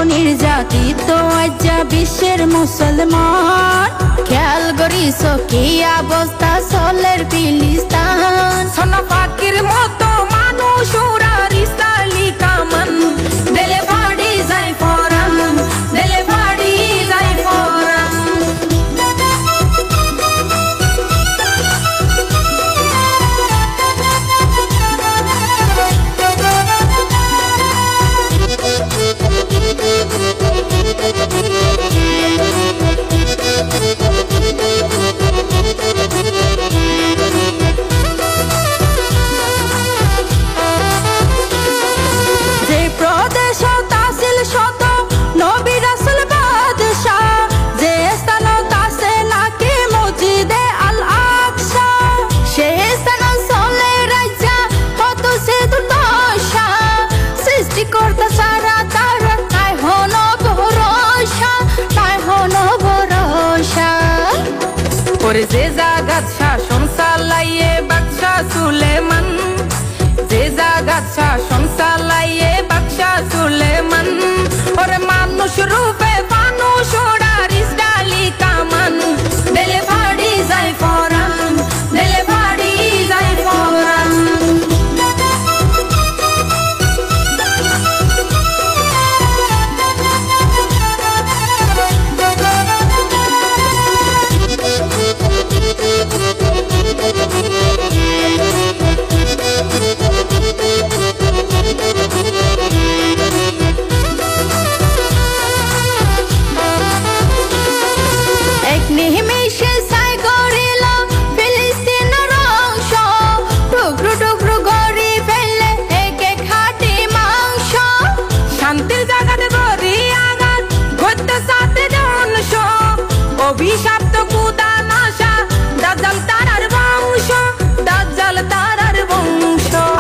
নির্যাতিত আজ্জা বিশ্বের মুসলমান খেয়াল করিস কি অবস্থা চলের ফিলিস্তান সোনা পাখির মতো মানুষ উড়ার ইসরায়েলি কামান দিলে ফাড়ি যায় ফরান দিলে ফাড়ি যায় ফরান যে জাগাত শাসন চালাইয়ে বাদশা সুলেমান যে জাগাত শাসন চালাইয়ে বাদশা সুলেমান ওরে মানুষ রূপে মানুষ ওড়ার ইসরায়েলি কামান দিলে ফাড়ি যায় ফরান দিলে ফাড়ি যায় ফরান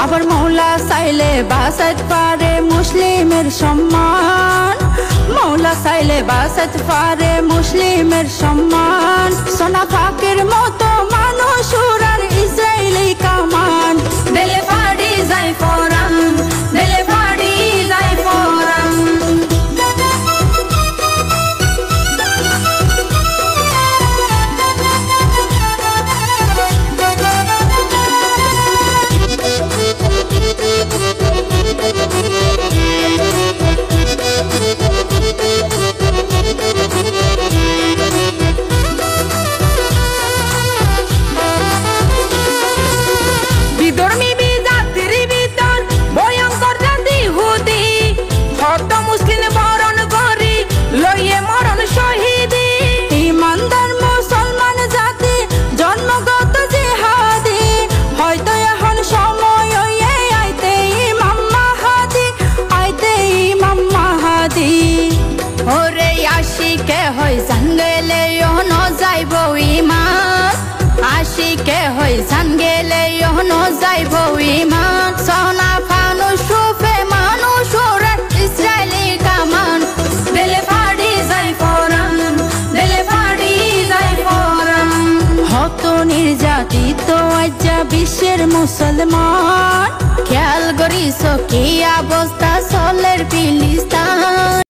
আবার মৌলা চাইলে বাঁচাতে পারে মুসলিমের সম্মান মৌলা চাইলে বাঁচাতে পারে মুসলিমের সম্মান সোনা পাখির মতো মানুষ উড়ার ইসরায়েলি কামান দিলে ফাড়ি যায় ফরান দিলে ফাড়ি যায় ফরান বিধর্মী বিজাতির ভিতর ভয়ঙ্কর জাতি হুদি হত মুসলিম বরণ করি লইয়ে মরণ শহীদি ইমানদার মুসলমান জাতি জন্মগত জিহাদি হয়তো এখন সময় হয়ে আইতে ইমাম মাহাদি ওরে আশিকে হয় জানগেলে ন যাইব ইমান আশিকে হয় জানগেলে ন যাইব ইমান সোনা ফানুষ রূপে মানুষ ওড়ার ইসরায়েলি কামান দিলে ফাড়ি যায় ফরান দিলে ফাড়ি যায় ফরান হত নির্যাতিত আজ্জা বিশ্বের মুসলমান খেয়াল করিস কি অবস্থা চলের ফিলিস্তান।